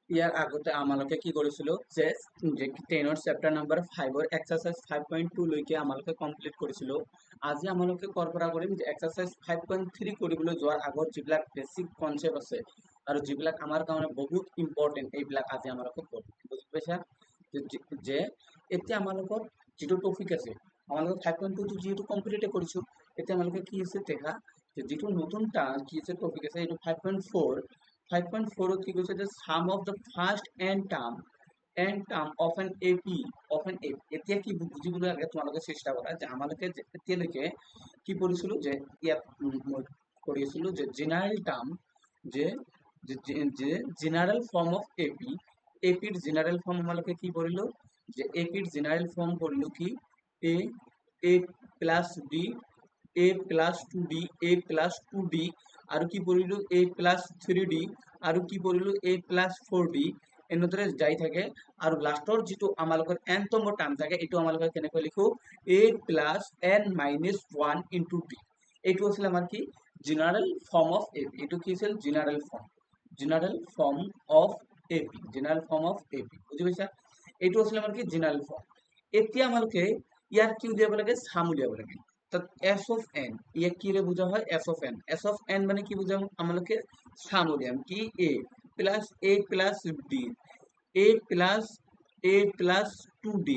ইয়াৰ আগতে আমালোকে কি কৰিছিলো যে 10ৰ চেপ্টাৰ নাম্বাৰ 5ৰ এক্সাৰসাইজ 5.2 লৈকে আমালোকে কমপ্লিট কৰিছিলো। আজি আমালোকে কৰা কৰিম যে এক্সাৰসাইজ 5.3 কৰিবলৈ যোৱাৰ আগত যিবিলাক বেসিক কনসেপ্ট আছে আৰু যিবিলাক আমাৰ কাৰণে বহুত ইম্পৰ্টেন্ট এইবিলাক আজি আমালোকে কৰিম। বুজি পাইছা? যে এতিয়া আমালোকৰ যিটো টপিক আছে আমালোকে 5.2 টো যিহেতু কমপ্লিট কৰিছো, এতিয়া আমালোকে কি আছে দেখা যে যিটো নতুন কি আছে টপিক আছে এইটো 5.4 5.4 কি কৈছে যে sum of the first n term of an AP এতিয়া কি বুজিবলৈ লাগে তোমালোকে চেষ্টা কৰা যে আমালোকে এতিয়ালৈকে কি পঢ়িছিলো যে ইয়াত মই কৰিছিলো যে জেনাৰেল টাৰ্ম যে যে জেনাৰেল ফৰ্ম অফ এপিৰ জেনাৰেল ফৰ্ম আমালোকে কি পঢ়িলো যে এপিৰ জেনারেল ফর্ম পঢ়িলো কি A A plus B a plus 2d a plus 2d আৰু কি পঢ়িলো a plus 3d আৰু কি পঢ়িলো a plus 4d এনেদৰে যাই থাকে আৰু লাষ্টৰ যিটো আমালোকৰ nতম টাৰ্ম থাকে এইটো আমালোকে কেনেকৈ লিখো a plus n minus 1 into d এইটো আছিল আমাৰ কি জেনাৰেল ফৰ্ম অফ এপি এইটো কি আছিল জেনাৰেল ফৰ্ম অফ এপি বুজি পাইছা এইটো আছিল আমাৰ কি জেনারেল ফর্ম এতিয়া আমালোকে ইয়াত কি উলিয়াব লাগে সাম উলিয়াব লাগে তাত এস অফ এন ইয়াক কি রে বুঝা হয় এস অফ এন মানে কি বুঝাম আমালোকে সাম উলিয়াম কি A plus D A plus 2d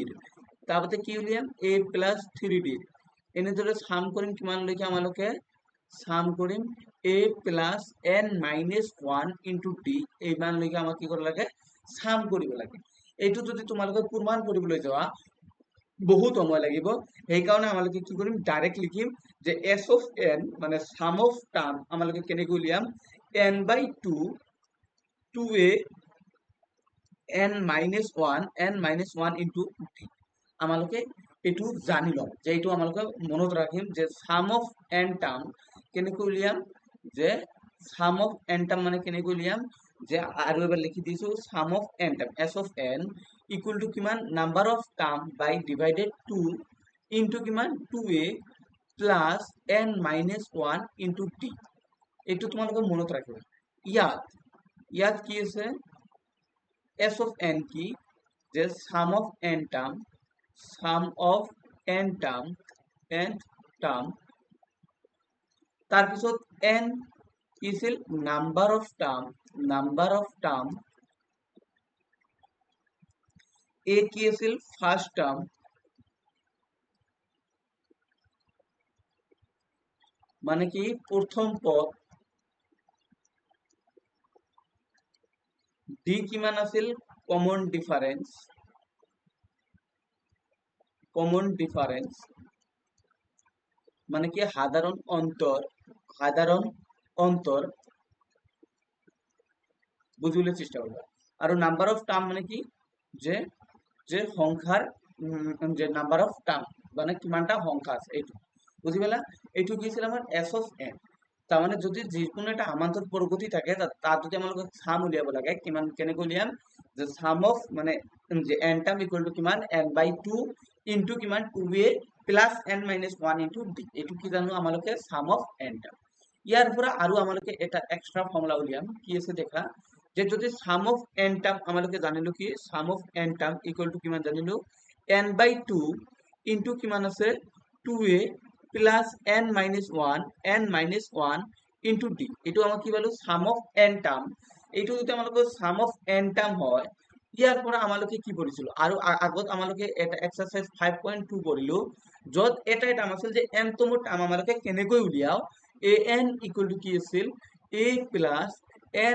তাৰপতে কি উলিয়াম এ প্লাস 3d এনেদৰে সাম কৰিম কিমান লৈকে আমালোকে সাম কৰিম a plus n minus 1 into d এই মানলৈকে আমাক কি কৰিব লাগে সাম কৰিব লাগে এইটো যদি তোমালোকে প্ৰমাণ কৰিবলৈ যোৱা বহুত সময় লাগিব সেইকাৰণে আমালোকে কি কৰিম ডাইৰেক্ট লিখিম যে এস অফ এন মানে সাম অফ টার্ম আমালোকে কেনেকৈ উলিয়াম n/2 2a n-1 into d আমালোকে এইটো জানি লম যে এইটো আমালোকে মনত ৰাখিম যে সাম অফ n টার্ম কেনেকৈ উলিয়াম যে সাম অফ n টার্ম মানে কেনেকৈ উলিয়াম যে আৰু এবাৰ লিখি দিছো sum of n term s of n equal to কিমান number of term by divided 2 into কিমান 2a plus n-1 into d এইটো তোমালোকে মনত ৰাখিবা ইয়াত কি আছে s of n কি যে sum of n term তাৰপিছত n কি আছিল নাম্বার অফ টার্ম a কি আছিল ফার্স্ট টার্ম মানে কি প্রথম পদ d কিমান আছিল কমন ডিফারেন্স মানে কি সাধারণ অন্তর বুঝিবলৈ চেষ্টা করবা আর নাম্বার অফ টার্ম মানে কি যে যে সংখ্যার যে নাম্বার অফ টার্ম মানে কিমানটা সংখ্যা আছে এইটো বুঝি পেলা এইটো কি আছিল আমাৰ এস অফ এন তাৰমানে যদি যিকোনো এটা আমান্তৰ প্ৰগতি থাকে তাত যদি আমালোকে সাম উলিয়াব লাগে কিমান কেনেকৈ উলিয়াম যে সাম অফ মানে যে এন টার্ম ইকুয়াল টু কিমান n/2 ইনটু কিমান 2a plus n-1 into d এইটো কি জানো আমালোকে সাম অফ এন টার্ম ইয়াৰ পৰা আৰু আমালোকে এটা এক্সট্রা ফর্মুলা উলিয়াম কি আছে দেখা যে যদি সাম অফ এন টার্ম আমালোকে জানিলো কি sum of N term equal to কিমান জানিলো n/2 ইনটু কিমান আছে 2a plus n-1 into d এইটো আমাক কি পালো সাম অফ এন টার্ম এইটো যদি আমালোকে সাম অফ এন টার্ম হয় ইয়াৰ পৰা আমালোকে কি কৰিছিলো আৰু আগত আমালোকে এটা এক্সাৰসাইজ 5.2 কৰিলো যত এটা টার্ম আছিল যে n তম টার্ম আমালোকে কেনেকৈ উলিয়াও an ইকুয়াল টু কি আছিল a plus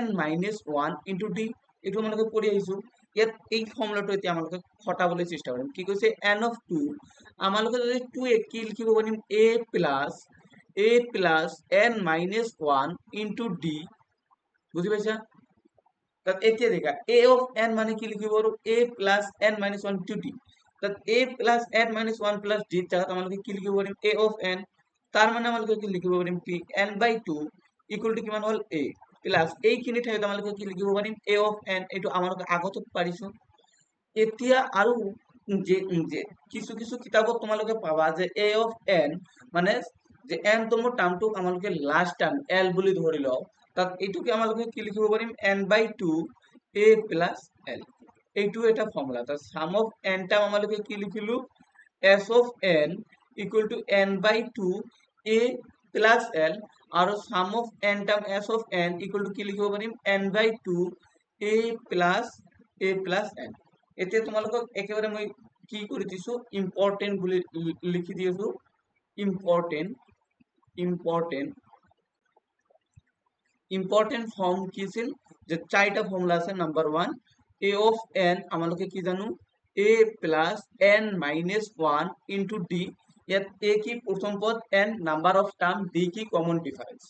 n-1 into d এইটো আমালোকে কৰি আহিছো ইয়াত এই ফৰ্মুলাটো এতিয়া আমালোকে খটাবলৈ চেষ্টা কৰিম কি কৈছে n of 2 আমালোকে যদি 2a কি লিখিব পাৰিম a plus n-1 into d বুঝি পাইছা তাত এতিয়া দেখা a of n মানে কি লিখিব পাৰো a plus n-1 to d তাত a plus n-1 plus d জায়গাত আমালোকে কি লিখিব পাৰিম a of n তাৰ মানে আমালোকে কি লিখিব পাৰিম কি n/2 ইকুয়াল টু কিমান হল a প্লাস এইখিনি ঠাইত আমালোকে কি লিখিব পাৰিম a of n এইটো আমালোকে আগত পাৰিছো এতিয়া আৰু যে কিছু কিতাপত তোমালোকে পাবা যে a of n মানে যে n তম টার্মটো আমালোকে লাস্ট টার্ম l বুলি ধৰি লও তাত এইটোকে আমালোকে কি লিখিব পাৰিম n/2 এ প্লাস এল। এইটো এটা ফর্মুলা। তার সাম অফ এন টার্ম আমাদেরকে কি লিখিলো, S of N equal to n by two a plus l, আর sum of N term S of N equal to কি লিখিব পাৰিম, n by two a plus n. এতিয়া তোমালোকক একেবাৰে মই কি কৰি দিছো, ইম্পৰ্টেণ্ট বুলি লিখি দি আছো, ইম্পৰ্টেণ্ট ফৰ্ম কি আছিল, যে চাৰিটা ফর্মুলা আছে। নাম্বার 1 এ অফ এন আমালোকে কি জানো, A plus N minus 1 into D. ইয়াত এ কি প্রথম পদ, N number of term, D কি কমন ডিফারেন্স।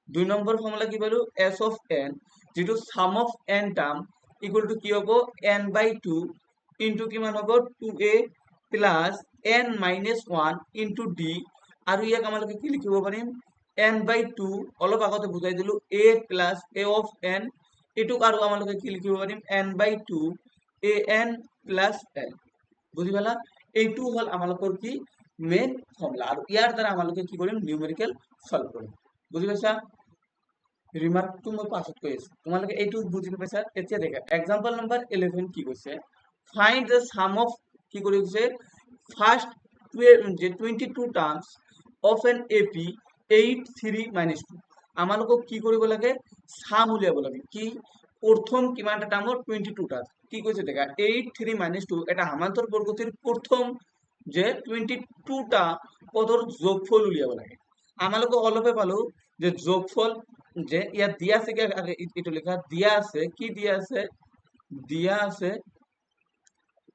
2 নম্বৰ ফর্মুলা কি পালো, এস অফ এন যেটো sum of N term equal to কি হব, এন বাই টু ইন্টু কিমান হব, 2a plus N minus 1 into D. আৰু ইয়াক আমালোকে কি লিখিব পাৰিম, এন বাই টু, অলপ আগতে বুজাই দিলো, a plus a of n, এটুক আৰু আমালোকে কি লিখিব পাৰিম, n by two a n plus l. বুঝি পালা, এইটো হল আমালোকৰ কি মেইন ফৰ্মুলা। আৰু ইয়াৰ দ্বাৰা আমালোকে কি কৰিম, নিউমেৰিকেল সলভ কৰিম। বুঝি পাইছা, রিমার্কটো মই পাছত কৈ আছো, তোমালোকে এইটো বুজি পাইছা। এতিয়া দেখা এক্সাম্পল নাম্বার 11 কি কৈছে, ফাইন্ড দ্য সাম অফ, কি কৰিছে, ফাৰ্স্ট 22 টাৰ্মস অফ এন এপি 8 3 - 2। আমালোকক কি কৰিব লাগে, সাম উলিয়াব লাগে। কি প্ৰথম কিমানটা টাৰ্মৰ 22টা, কি কৈছে দেখা 8 3 - 2 এটা সামান্তৰ বৰ্গটিৰ প্ৰথম যে 22টা পদৰ যোগফল উলিয়াব লাগে। আমালোকে অলপে পালো যে যোগফল, যে ইয়াত দিয়া আছে, এইটো লেখা দিয়া আছে, কি দিয়া আছে,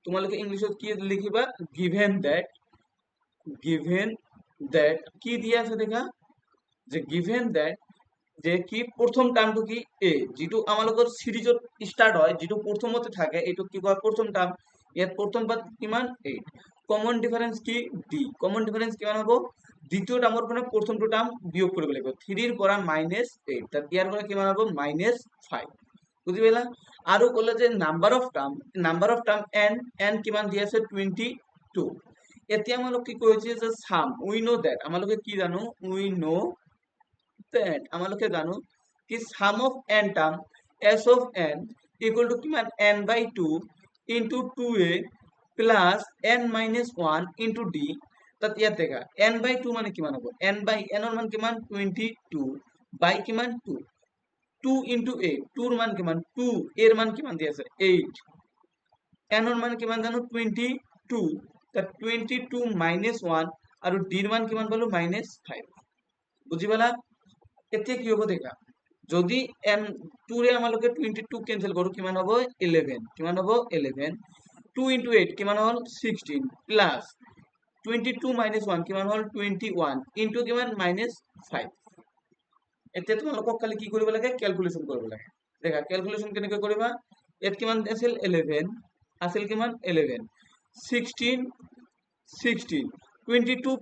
তোমালোকে ইংলিশত কি লিখিবা, গিভেন দ্যাট কি দিয়া আছে দেখা, যে গিভেন দ্যাট, যে কি প্রথম টার্মটো কি এ, যেটো আমালোকৰ সিরিজত স্টার্ট হয়, যেটো প্রথমতে থাকে, এইটো কি কয় প্রথম টার্ম। ইয়াত প্রথম পদ কিমান 8, কমন ডিফারেন্স কি ডি, কমন ডিফারেন্স কিমান হ'ব, দ্বিতীয় টাৰ্মৰ পৰা প্ৰথমটো টাৰ্ম বিয়োগ কৰিব লাগিব, 3 ৰ পৰা -8, তাত ইয়াৰ পৰা কিমান হ'ব, -5। বুঝি পাইলা। আৰু ক'লে যে নাম্বার অফ টার্ম এন কিমান দি আছে, 22। এতিয়া আমালোক কি কৈছে, যে সাম, উই নো দ্যাট, আমালোকে কি জানো, আমালোকে জানো কি sum of N term S of N equal to কিমান, N by two into 2a plus N minus 1 into D. তাত ইয়াত দেখা এন বাই টু মানে কিমান হ'ব, এন বাই এনৰ মান কিমান, 22 বাই কিমান 2, 2 ইন্টু এ, 2ৰ মান কিমান 2, এৰ মান কিমান দি আছে 8, এনৰ মান কিমান জানো 22, তাত 22 মাইনাস 1 আৰু ডিৰ মান কিমান পালো, -5। বুঝি পালা। এতিয়া কি হ'ব দেখা, যদি এন 2 ৰে আমালোকে 22 কেনসেল কৰো, কিমান হ'ব 11, কিমান হ'ব 11, 2 ইন্টু 8 কিমান হ'ল 16 প্লাস 22 মাইনাস 1 কিমান হ'ল 21 ইন্টু কিমান -5। এতিয়া তোমালোকক খালি কি কৰিব লাগে, ক্যালকুলেশন কৰিব লাগে। দেখা ক্যালকুলেশন কেনেকৈ কৰিবা, ইয়াত কিমান আছিল 11, আছিল কিমান 11, 16 22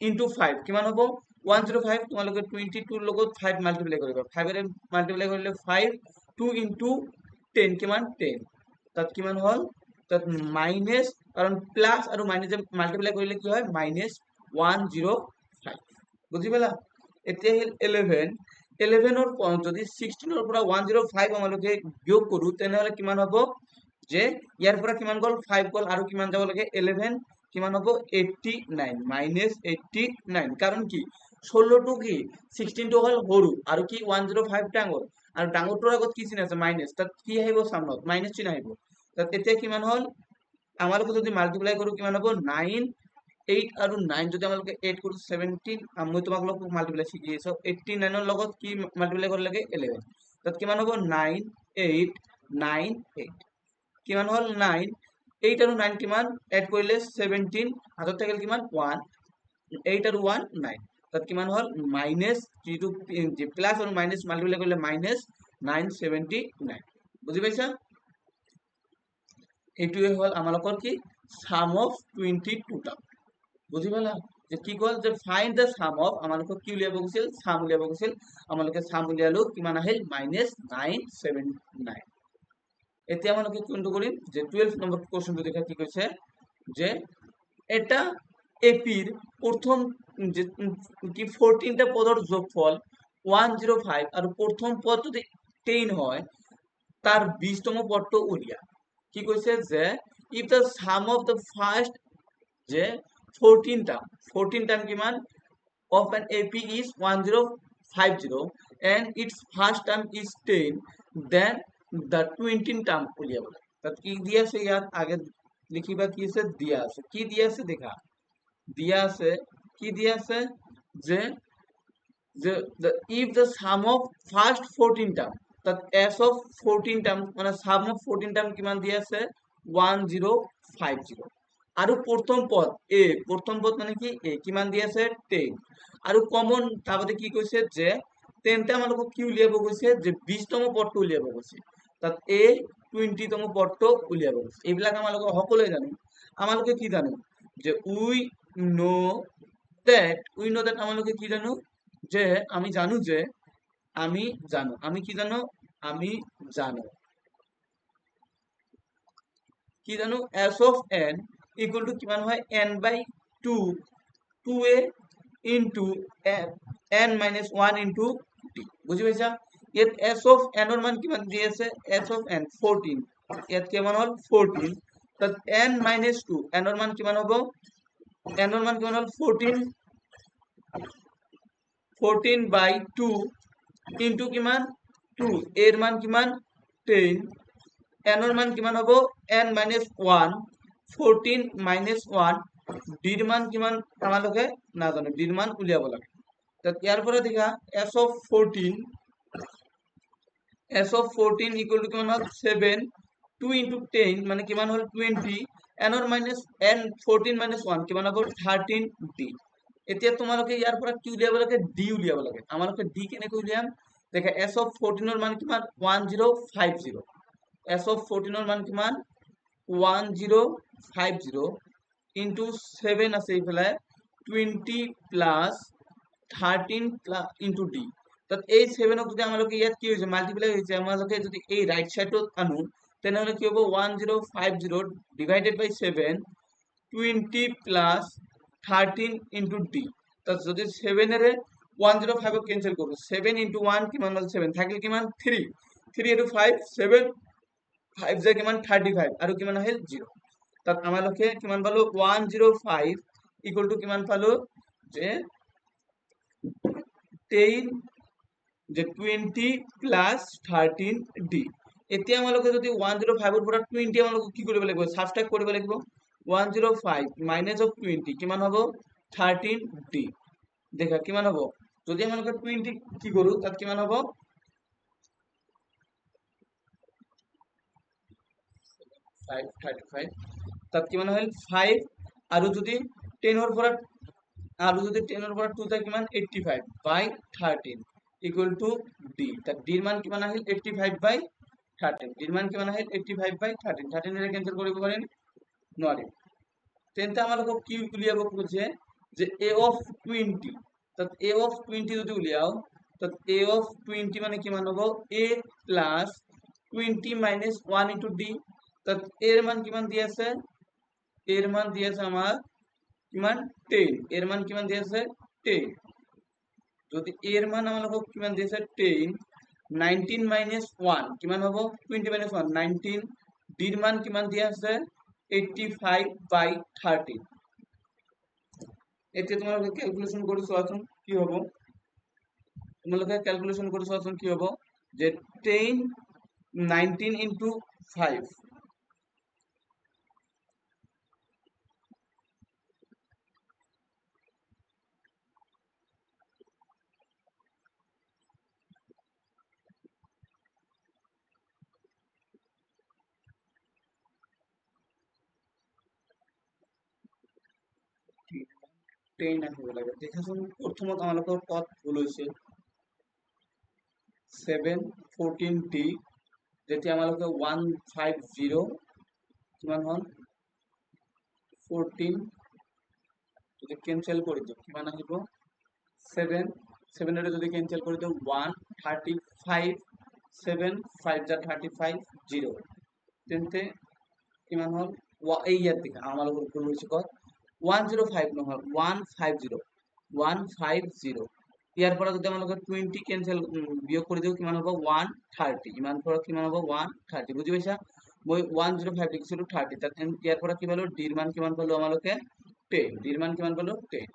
ইন্টু 5 কিমান হ'ব 105। তোমালোকে 22 ৰ লগত 5 মাল্টিপ্লাই কৰিবা, 5 ৰে মাল্টিপ্লাই কৰিলে 5, 2 ইন্টু 10 কিমান 10, তাত কিমান হ'ল, তাত মাইনাস, কাৰণ প্লাস আৰু মাইনাস মাল্টিপ্লাই কৰিলে কি হয় -105। বুঝি পালা। এতিয়া হ'ল 11 ৰ যদি 16 ৰ পৰা 105 আমালোকে বিয়োগ কৰো, তেনেহলে কিমান হ'ব, যে ইয়াৰ পৰা কিমান গ'ল 5 গ'ল, আৰু কিমান যাব লাগে 11, কিমান হ'ব 89, -89। কাৰণ কি 16 টো কি 16 টো হ'ল সৰু, আৰু কি 105 ডাঙৰ, আৰু ডাঙৰটোৰ আগত কি চিন আছে মাইনাস, তাত কি আহিব সামনত মাইনাস চিন আহিব। তাত এতিয়া কিমান হ'ল, আমালোকে যদি মাল্টিপ্লাই কৰো কিমান হ'ব 9, 8 আৰু 9 যদি আমালোকে এড কৰো 17, মই তোমালোকক মাল্টিপ্লাই শিকি আছো, 89 ৰ লগত কি মাল্টিপ্লাই কৰিব লাগে 11, তাত কিমান হ'ব 9 8 9 8, কিমান হ'ল 9, 8 আৰু 9 কিমান এড কৰিলে 17, হাতত থাকিল কিমান 1, 8 আৰু 1 9, তাত কিমান হ'ল মাইনাস, যেটো প্লাস আৰু মাইনাস মাল্টিপ্লাই কৰিলে -979। বুঝি পাইছা, এইটোৱে হ'ল আমালোকৰ কি সাম অফ 22 টা। বুঝি পালা, যে কি কল, যে ফাইন্ড দ্য সাম অফ, আমালোকক কি উলিয়াব গৈছিল, সাম উলিয়াব গৈছিল, আমালোকে সাম উলিয়ালো, কিমান আহিল -979। এতিয়া আমালোকে কোনটো কৰিম, যে 12 নম্বৰ কোৱেশ্চনটো দেখা কি কৈছে, যে এটা এপিৰ প্ৰথম যে কি 14টা পদৰ যোগফল 105 আৰু প্রথম পদ যদি 10 হয়, তার 20তম পদটো উলিয়া কি কৈছে যে if the sum of the first যে 14 টার্ম কিমান of an AP is 1050 and its first term is 10, then the 20 term উলিয়াব লাগে। তাত কি দিয়া আছে ইয়াত আগে লিখিবা কি আছে দিয়া আছে কি দিয়া আছে দেখা দিয়া আছে কি দিয়া আছে যে the if the sum of first 14 term that s of 14 term মানে sum of 14 term কিমান দিয়া আছে 1050 আৰু প্ৰথম পদ মানে কি এ কিমান দিয়া আছে 10 আৰু কমন তারপরে কি কৈছে যে 10 টা আমালোকক কি উলিয়াব কৈছে যে 20তম পদটো উলিয়াব কৈছে তাত এ 20তম পদটো উলিয়াব কৈছে এইবিলাক আমালোকক সকলোৱে জানো আমালোকে কি জানো যে উই নো দ্যাট আমালোকে কি জানো যে আমি জানো যে আমি কি জানো আমি জানো কি জানো s of n equal to কিমান হয় n by 2 2a into n minus 1 into t বুঝি পাইছা ইয়াত s of n এর মান কিমান দি আছে s of n 14 ইয়াত কিমান হল 14 তাত n minus 2 n এর মান কিমান হবে n এর মান কিমান হল 14 by 2 into কিমান 2 এর মান কিমান 10 n এর মান কিমান হবে n minus 1 14 minus 1 d এর মান কিমান আমালোকে না জানো d এর মান উলিয়াব লাগে তো ইয়ার পরে দেখা s of 14 equal to কিমান হল 7 2 into 10 মানে কিমান হল 20 n or minus n 14 minus 1 কিমান হ'ব 13 d এতিয়া তোমালোকে ইয়াৰ পৰা কি উলিয়াব লাগে d উলিয়াব লাগে আমালোকে d কেনেকৈ উলিয়াম দেখা s of 14 এর মান কিমান 1050 s of 14 এর মান কিমান 1050 into 7 আছে এইফালে 20 plus 13 plus into d তাত এই 7 ক যদি আমালোকে ইয়াত কি হৈছে মাল্টিপ্লাই হৈছে আমালোকে যদি এই রাইট সাইডত আনো তেনেহলে কি হ'ব 1050 divided by 7 20 plus 13 into d তাত যদি 7 এৰে 105 ক্যান্সেল করব 7 into 1 কিমান হল 7 থাকিল কিমান 3 3 into 5 7 5 যে কিমান 35 আৰু কিমান আহিল 0 তাত আমালোকে কিমান পালো 105 ইকুয়াল টু কিমান পালো যে 10 যে 20 প্লাস 13 ডি এতিয়া আমালোকে যদি 105 এর পৰা 20 আমালোকে কি কৰিব লাগিব সাবট্ৰাক্ট কৰিব লাগিব 105 মাইনাস অফ 20 কিমান হ'ব 13 ডি দেখা কিমান হ'ব যদি আমালোকে 20 কি কৰো তাত কিমান হ'ব 535 তাত কিমান হল 5 আৰু যদি 10 এৰ পৰা 10 এৰ পৰা 2 টা কিমান 85 by 13 equal to d তাত d এর মান কিমান আহিল 85 by 13 d এর মান কিমান আহিল 85 by 13 13 এর ক্যান্সেল কৰিব পাৰেন নোৱাৰিম তেন্তে আমালোকক কি উলিয়াব খুঁজে যে a of 20 তাত a of 20 যদি উলিয়াও তাত a of 20 মানে কিমান হ'ব a plus 20 minus 1 into d তাত এর মান কিমান দি আছে এর মান দি আছে আমার কিমান 10 এর মান কিমান দি আছে 10 যদি এর মান আমালোকক কিমান দি আছে 10 19 minus 1 কিমান হ'ব 20 minus 1 19 d এর মান কিমান দি আছে 85 by 13 এতিয়া তোমালোকে ক্যালকুলেশন কৰি চোৱাচোন কি হ'ব তোমালোকে ক্যালকুলেশন কৰি চোৱাচোন কি হ'ব যে 10 19 into 5 10 আহিব লাগে দেখাচোন প্ৰথমত আমালোকৰ পদ ভুল হৈছে 7 14 d যেতিয়া আমালোকে 150 কিমান হল 14 যদি ক্যান্সেল কৰি দিও কিমান আহিব 7 7 এৰ যদি ক্যান্সেল কৰি দিও 135 7 5 যা 35 0 তেন্তে কিমান হল এই ইয়াত দেখা আমালোকৰ ভুল হৈছে কত 105 নহয় 150 150 ইয়াৰ পৰা যদি আমালোকে 20 কেনসেল বিয়োগ কৰি দিওঁ কিমান হ'ব 130 ইমান পৰা কিমান হ'ব 130 বুজি পাইছা মই 105 লিখিছিলো 30 তাত ইয়াৰ পৰা কি পালো ডিৰ মান কিমান পালো আমালোকে 10 ডিৰ মান কিমান পালো 10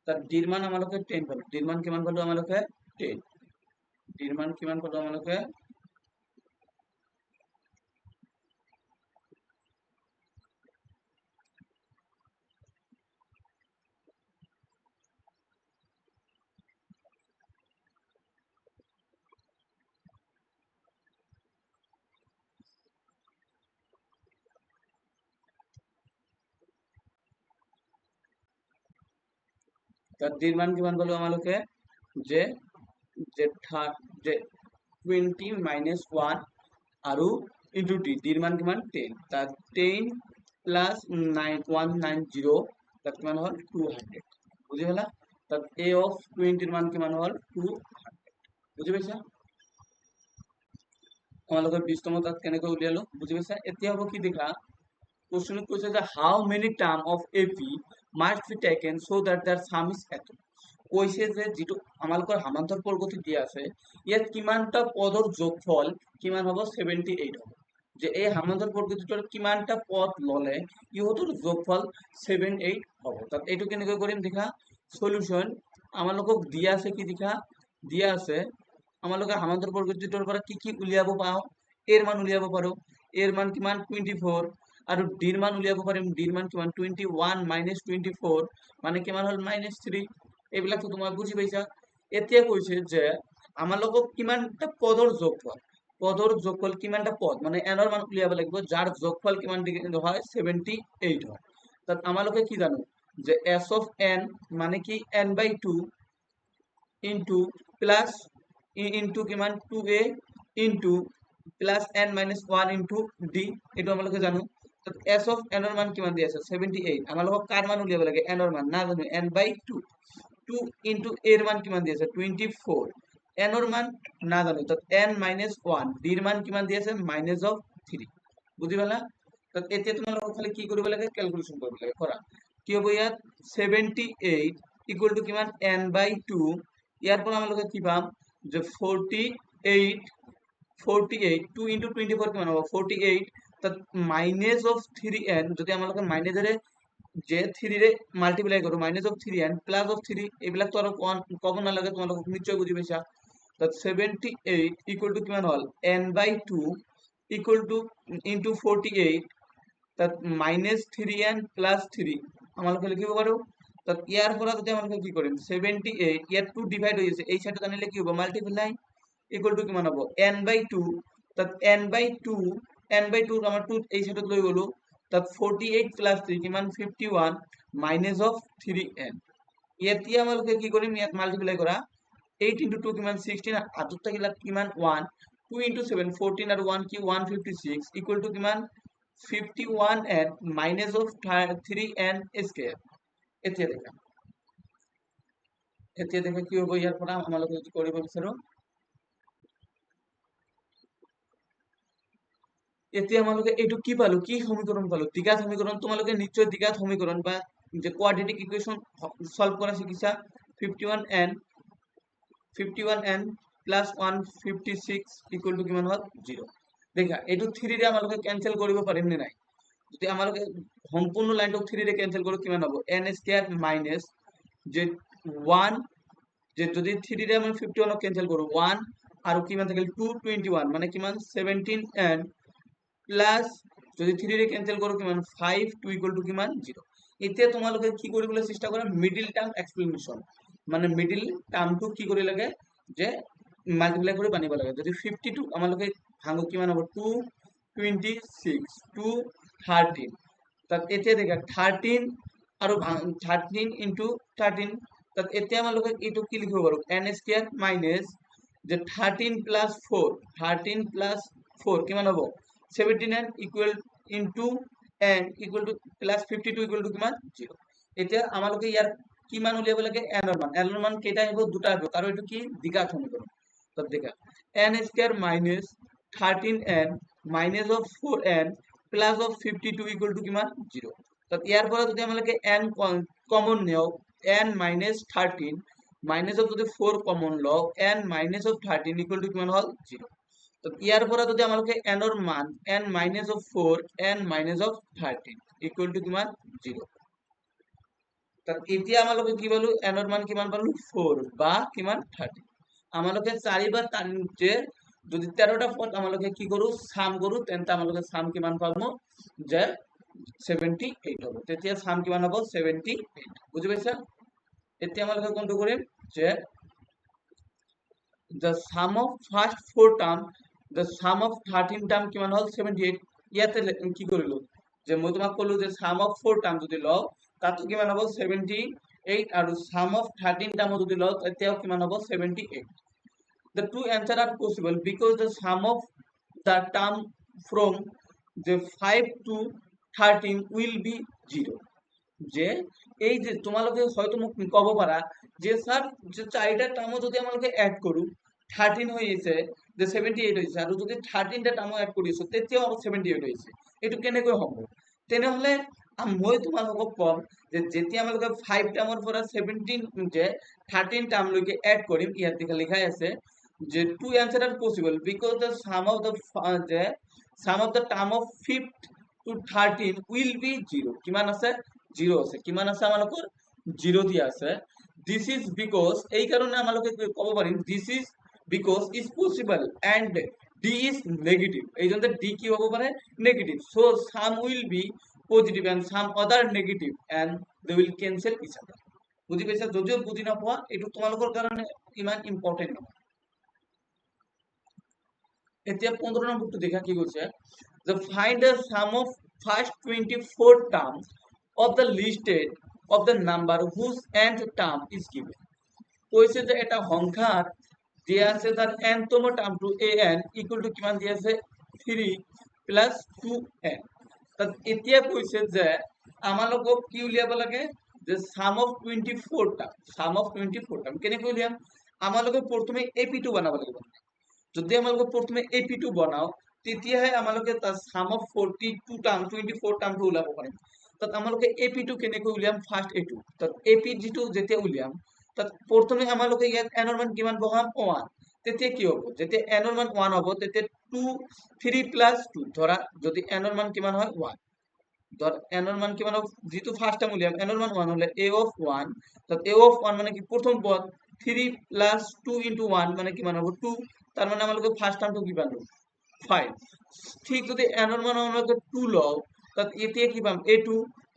তাত ডিৰ মান আমালোকে 10 পালো ডিৰ মান কিমান পালো আমালোকে 10 ডিৰ মান কিমান পালো আমালোকে তাত ডিৰ মান কিমান পালো আমালোকে যে যে যে 20 minus 1 আৰু into d ডিৰ মান কিমান 10 তাত 10 plus 190 তাত কিমান হল 200 বুজি পালা তাত a of 20 ৰ মান কিমান হল 200 বুজি পাইছা তোমালোকৰ 20 তম তাত কেনেকৈ উলিয়ালো বুজি পাইছা এতিয়া হ'ব কি দেখা কোশ্চেনত কৈছে যে how many term of AP must be taken so that their sum is equal কৈছে যে যেটো আমালোকৰ সামান্তৰ বৰ্গটো দিয়া আছে ইয়াত কিমানটা পদৰ যোগফল কিমান হ'ব 78 হ'ব যে এই সামান্তৰ বৰ্গটোৰ কিমানটা পদ ললে ইহঁতৰ যোগফল 78 হ'ব তাত এইটো কেনেকৈ কৰিম দেখা সলিউশন আমালোকক দিয়া আছে কি দেখা দিয়া আছে আমালোকে সামান্তর বৰ্গটোৰ পৰা কি উলিয়াব পাও এৰ মান উলিয়াব পাৰো এৰ মান কিমান 24 আৰু ডিৰ মান উলিয়াব পাৰিম ডিৰ মান কিমান 21 minus 24 মানে কিমান হল -3 এইবিলাক তো তোমাক বুঝি পাইছা এতিয়া কৈছে যে আমালোকক কিমানটা পদৰ যোগফল কিমানটা পদ মানে n ৰ মান উলিয়াব লাগিব যাৰ যোগফল কিমান হয় 78 হয় তাত আমালোকে কি জানো যে s of n মানে কি n/2 into plus into কিমান 2a into plus n minus 1 into d এটো আমালোকে জানো তাত s of n ৰ মান কিমান দি আছে 78 আমালোকক কাৰ মান উলিয়াব লাগে n ৰ মান না জানো n/2 2 into a এৰ মান কিমান দি আছে 24 n ৰ মান না জানো তাত n minus 1 d এর মান কিমান দি আছে minus of 3 বুজি পালা তাত এতিয়া তোমালোকক খালি কি কৰিব লাগে ক্যালকুলেশন কৰিব লাগে কৰা কি হ'ব ইয়াত 78 ইকুয়াল টু কিমান n/2 ইয়াৰ পৰা আমালোকে কি পাম যে 48 2 into 24 কিমান হ'ব 48 তাত minus of 3n যদি আমালোকে মাইনাসেৰে যে 3 ৰে মাল্টিপ্লাই কৰো minus of 3n plus of 3 এইবিলাক তো আৰু কব নালাগে তোমালোকক নিশ্চয় বুজি পাইছা তাত 78 ইকুয়াল টু কিমান হল n/2 ইকুয়াল টু into 48 তাত -3n plus 3 আমালোকে লিখিব পাৰো তাত ইয়াৰ পৰা যদি আমালোকে কি কৰিম 78 ইয়াত 2 ডিভাইড হৈ আছে এই সাইডত আনিলে কি হ'ব মাল্টিপ্লাই ইকুয়াল টু কিমান হ'ব n/2 তাত n/2 আমাৰ 2 এই সাইডত লৈ গলো তাত 48 plus 3 কিমান 51 minus of 3n এতিয়া আমালোকে কি কৰিম ইয়াত মাল্টিপ্লাই কৰা 8 into 2 কিমান 16 আতত থাকিলা কিমান 1 2 into 7 14 আৰু 1 কি 156 ইকুয়াল টু কিমান 51n minus of 3n square এতিয়া দেখা কি হ'ব ইয়াৰ পৰা আমালোকে কি কৰিব বিচাৰো এতিয়া আমালোকে এইটো কি পালো কি সমীকৰণ পালো দ্বিঘাত সমীকৰণ তোমালোকে নিশ্চয় দ্বিঘাত সমীকৰণ বা যে কোয়াড্ৰেটিক ইকুয়েশন সলভ কৰা শিকিছা 51n plus 156 equal to কিমান হল 0 দেখা এইটো 3 ৰে আমালোকে ক্যান্সেল কৰিব পাৰিম নে নাই যদি আমালোকে সম্পূৰ্ণ লাইনটো 3 ৰে ক্যান্সেল কৰো কিমান হ'ব n স্কয়াৰ মাইনাস যে 1 যে যদি 3 ৰে আমি 51 ক্যান্সেল কৰো 1 আৰু কিমান থাকিল 221 মানে কিমান 17n প্লাস যদি 3 ৰে ক্যান্সেল কৰো কিমান 5 2 ইকুয়াল টু কিমান 0 এতিয়া তোমালোকে কি কৰিবলৈ চেষ্টা কৰা মিডল টাৰ্ম এক্সপ্লেনেশন মানে মিডল টাৰ্মটো কি কৰি লাগে যে মাল্টিপ্লাই কৰি বানিব লাগে যদি 52 আমালোকে ভাঙো কিমান হ'ব 226 213 তাত এতিয়া দেখা 13 আৰু 13 into 13 তাত এতিয়া আমালোকে এইটো কি লিখিব পাৰো n স্কয়ার মাইনাস যে 13 plus 4 কিমান হ'ব 79 equal into n equal to plus 52 equal to কিমান 0 এতিয়া আমালোকে ইয়াৰ কিমান উলিয়াব লাগে n ৰ মান কেইটা আহিব দুটা আহিব কাৰণ এটো কি দ্বিঘাত সমীকৰণ তো দেখা n square minus 13n minus of 4n plus of 52 equal to কিমান 0 তো ইয়াৰ পৰা যদি আমালোকে n কমন নিও n minus 13 মাইনাস অফ যদি 4 কমন লও n minus of 13 equal to কিমান হল 0 তো ইয়ার পৰা যদি আমালোকে n ৰ মান n minus of 4 n minus of 13 equal to কিমান 0 তাত এতিয়া আমালোকে কি পালো n ৰ মান কিমান পালো 4 বা কিমান 30 আমালোকে 4 বা 3 যে যদি 13টা পদ আমালোকে কি কৰো সাম কৰো তেন্তে আমালোকে সাম কিমান পাবো যে 78 হ'ব তেতিয়া সাম কিমান হ'ব 78 বুজি পাইছা এতিয়া আমালোকে কোনটো কৰিম যে the sum of first four term the sum of 13 term কিমান হল 78 ইয়াতে কি কৰিলো যে মই তোমাক কলো যে sum of 4 term যদি লও তাতো কিমান হ'ব 78 আৰু sum of 13 term যদি লও তেতিয়াও কিমান হ'ব 78 the two answer are possible because the sum of the term from the 5 to 13 will be 0 যে এই যে তোমালোকে হয়তো মোক কব পারা যে স্যার যে চারিটা টার্মও যদি আমাকে অ্যাড করু 13 হয়েছে যে 78 হয়েছে আর যদি 13টা টার্মও অ্যাড কৰিছো তেতিয়াও 78 হয়েছে এটো কেনেকৈ হ'ব তেনেহলে মই তোমালোকক কম যে যেতিয়া আমালোকে 5 টাৰ্মৰ পৰা 17 যে 13 টাৰ্ম লৈকে অ্যাড কৰিম ইয়াত লিখাই আছে যে two answer are possible because the sum of the যে sum of the term of 5 to 13 will be 0 কিমান আছে 0 আছে কিমান আছে আমালোকৰ 0 দিয়া আছে this is because এই কাৰণে আমালোকে কব পাৰিম this is because is possible and d is negative এই জন্য d কি হ'ব পাৰে negative so some will be positive and some other negative and they will cancel each other বুজি পাইছা যদিও বুজি নাপোৱা এটো তোমালোকৰ কাৰণে ইমান ইম্পৰ্টেন্ট নহয় এতিয়া 15 নম্বৰটো দেখা কি কৈছে the find the sum of first 24 terms of the listed of the number whose nth term is given কৈছে যে এটা সংখ্যার দিয়া আছে তার nতম টার্মটো an ইকুয়াল টু কিমান দিয়া আছে 3 প্লাস 2n তাত এতিয়া কৈছে যে আমালোকক কি উলিয়াব লাগে যে সাম অফ 24 টার্ম কেনেকৈ উলিয়াম আমালোকে প্ৰথমে ap2 বনাব লাগিব যদি আমালোকে প্ৰথমে ap2 বনাও তেতিয়াহে আমালোকে তাৰ সাম অফ 42 টাৰ্ম 24 টাৰ্মটো উলাব পাৰিম তাত আমালোকে ap2 কেনেকৈ উলিয়াম ফাৰ্স্ট a2 তাত ap যেটো যেতিয়া উলিয়াম তাত প্ৰথমে আমালোকে ইয়াত n ৰ মান কিমান বহাম 1 তেতিয়া কি হ'ব যেতিয়া n ৰ মান 1 হ'ব তেতিয়া 2 3 প্লাস 2 ধৰা যদি n ৰ মান কিমান হয় 1 ধৰ n ৰ মান কিমান হ'ব যেটো ফাৰ্স্ট টাইম উলিয়াম n ৰ মান 1 হলে a of 1 তাত a of 1 মানে কি প্ৰথম পদ 3 প্লাস 2 into 1 মানে কিমান হ'ব 2 তার মানে আমালোকে ফার্স্ট টার্মটো কি পালো 5 ঠিক যদি n ৰ মান আমালোকে 2 লও তাত এতিয়া কি পাম a2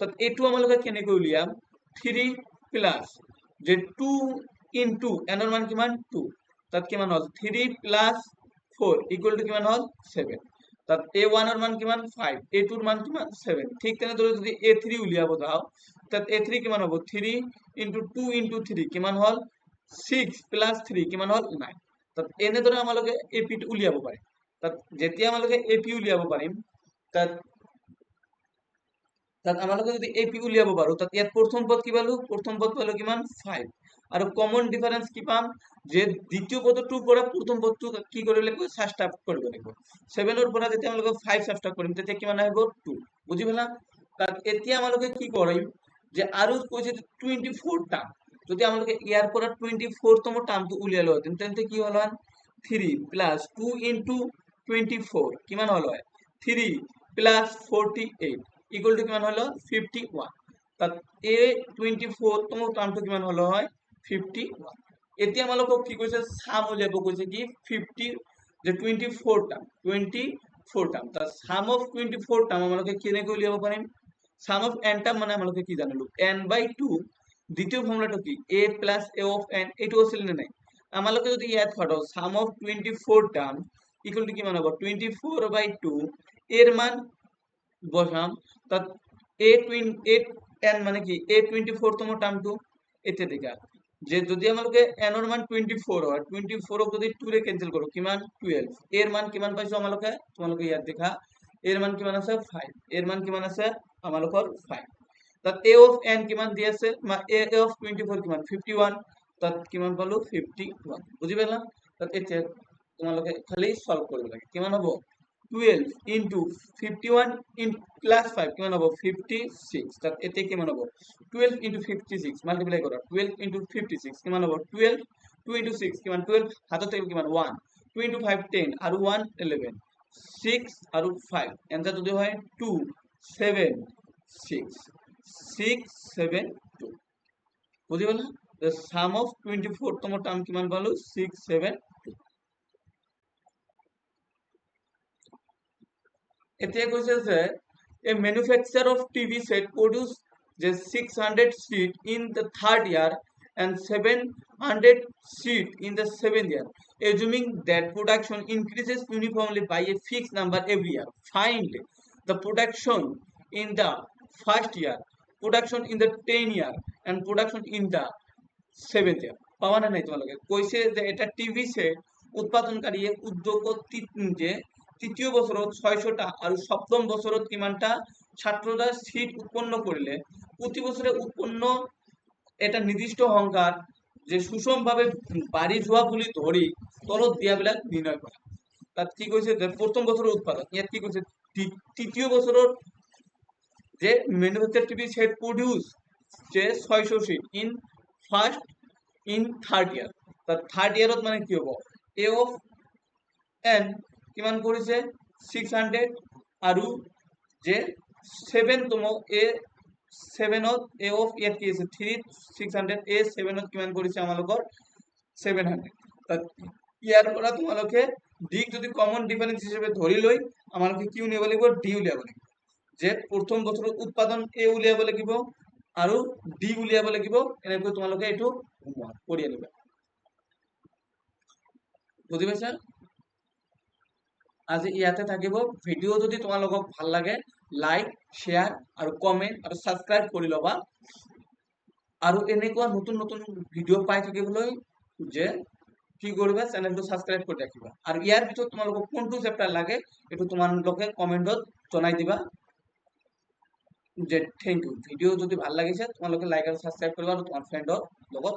তাত a2 আমালোকে কেনেকৈ উলিয়াম 3 প্লাস যে 2 into n ৰ মান কিমান 2 তাত কিমান হল 3 প্লাস 4 ইকুয়াল টু কিমান হল 7 তাত a1 ৰ মান কিমান 5 a2 ৰ মান কিমান 7 ঠিক তেনেদৰে যদি a3 উলিয়াব যাও তাত a3 কিমান হ'ব 3 into 2 into 3 কিমান হল 6 প্লাস 3 কিমান হল 9 তাত এনেদৰে আমালোকে ap উলিয়াব পাৰিম তাত যেতিয়া আমালোকে ap উলিয়াব পাৰিম তাত আমালোকে যদি ap উলিয়াব পাৰো তাত ইয়াত প্ৰথম পদ কি পালো কিমান 5 আৰু কমন ডিফাৰেন্স কি পাম যে দ্বিতীয় পদটোৰ পৰা প্ৰথম পদটো কি কৰিব লাগিব সাবট্ৰাক্ট কৰিব লাগিব 7 ৰ পৰা যেতিয়া আমালোকে 5 সাবট্ৰাক্ট কৰিম তেতিয়া কিমান আহিব 2 বুজি পালা তাত এতিয়া আমালোকে কি কৰিম যে আৰু কৈছে 24 টা যদি আমালোকে ইয়াৰ পৰা 24 তম টার্মটো উলিয়ালো হতেন তেন্তে কি হল 3 প্লাস 2 into 24 কিমান হল 3 প্লাস 48 ইকুয়াল টু কিমান হলো 51 তাত a 24 তম টার্মটো কিমান হলো 51 এতিয়া আমালোকক কি কৈছে সাম উলিয়াব কৈছে কি 50 যে 24 টার্ম তাত সাম অফ 24 টার্ম আমালোকে কেনেকৈ উলিয়াব পাৰিম সাম অফ n টার্ম মানে আমালোকে কি জানিলো n/2 দ্বিতীয় ফর্মুলাটো কি a plus a of n এটো আছিল না নাই আমালোকে যদি ইয়াত ফাটাও সাম অফ 24 টার্ম ইকুয়াল টু কিমান হ'ব 24/2 এর মান বসাম তাত a মানে কি a24 তম টার্মটো এতে দেখা যে যদি আমালোকে n ৰ মান 24 হয় 24 ক যদি 2 ৰে ক্যান্সেল কৰো কিমান 12 এর মান কিমান পাইছো আমালোকে তোমালোকে ইয়াত দেখা এর মান কিমান আছে 5 এর মান কিমান আছে আমালোকৰ 5 তাত a of n কিমান দি আছে a of 24 কিমান 51 তাত কিমান পালো 51 বুজি পালা তাত এতিয়া তোমালোকে খালি সলভ কৰিব লাগে কিমান হ'ব 12 into 51 in plus 5 কিমান হ'ব 56 তাত এতে কিমান হ'ব 12 into 56 মাল্টিপ্লাই কৰা 12 into 56 কিমান হ'ব 12 2 into 6 কিমান 12 হাতত থাকিব কিমান 1 2 into 5 10 আৰু 1 11 6 আৰু 5 এনসার যদি হয় 2 7 6 6 7 2 বুঝি গ'ল the sum of 24 তম টার্ম কিমান পালো 6 7 2 এতিয়া কৈছে যে a manufacturer of TV set produce the 600 sheet in the third year and 700 sheet in the seventh year, assuming that production increases uniformly by a fixed number every year. Find the production in the first year, production in the 10th year, and production in the 7th year. পাওয়া না নাই তোমালোকে কৈছে যে এটা TV set উৎপাদনকাৰীয়ে উদ্যোগত যে তৃতীয় বছৰত 600টা আৰু সপ্তম বছৰত কিমানটা ছাত্ৰটা সিট উৎপন্ন কৰিলে প্ৰতি বছৰে উৎপন্ন এটা নিৰ্দিষ্ট সংখ্যাৰ যে সুষমভাৱে বাঢ়ি যোৱা বুলি ধৰি তলত দিয়াবিলাক নিৰ্ণয় কৰা তাত কি কৈছে যে প্ৰথম বছৰৰ উৎপাদন ইয়াত কি কৈছে তৃতীয় বছৰৰ যে ম্যানুফ্যাকচার টিভি সেট প্রডিউস যে 600 seat in first in third year তার থার্ড ইয়ারত মানে কি হ'ব এ অফ এন কিমান কৰিছে 600 আৰু যে 7তম এ 7ত এ অফ ইয়াত কি আছে 3 600 এ 7ত কিমান কৰিছে আমালোকৰ 700 তাত ইয়াৰ পৰা তোমালোকে ডি যদি কমন ডিফাৰেন্স হিসেবে ধৰি লৈ আমালোকে কি উলিয়াব লাগিব ডি উলিয়াব লাগিব যে প্ৰথম বছৰৰ উৎপাদন এ উলিয়াব লাগিব আৰু ডি উলিয়াব লাগিব এনেকৈ তোমালোকে এইটো কৰি আনিবা বুজি পাইছা আজি ইয়াতে থাকিব ভিডিও যদি তোমালোকক ভাল লাগে লাইক শেয়ার আৰু কমেন্ট আৰু সাবস্ক্ৰাইব কৰি লবা আৰু এনেকুৱা নতুন নতুন ভিডিও পাই থাকিবলৈ যে কি কৰিবা চেনেলটো সাবস্ক্ৰাইব কৰি ৰাখিবা আৰু ইয়াৰ ভিতৰত তোমালোকক কোনটো চেপ্টাৰ লাগে এটো তোমালোকে কমেন্টত জনাই দিবা যে থ্যাংক ইউ ভিডিও যদি ভাল লাগিছে তোমালোকে লাইক আৰু সাবস্ক্ৰাইব কৰিবা আৰু তোমাৰ ফ্ৰেণ্ডৰ লগত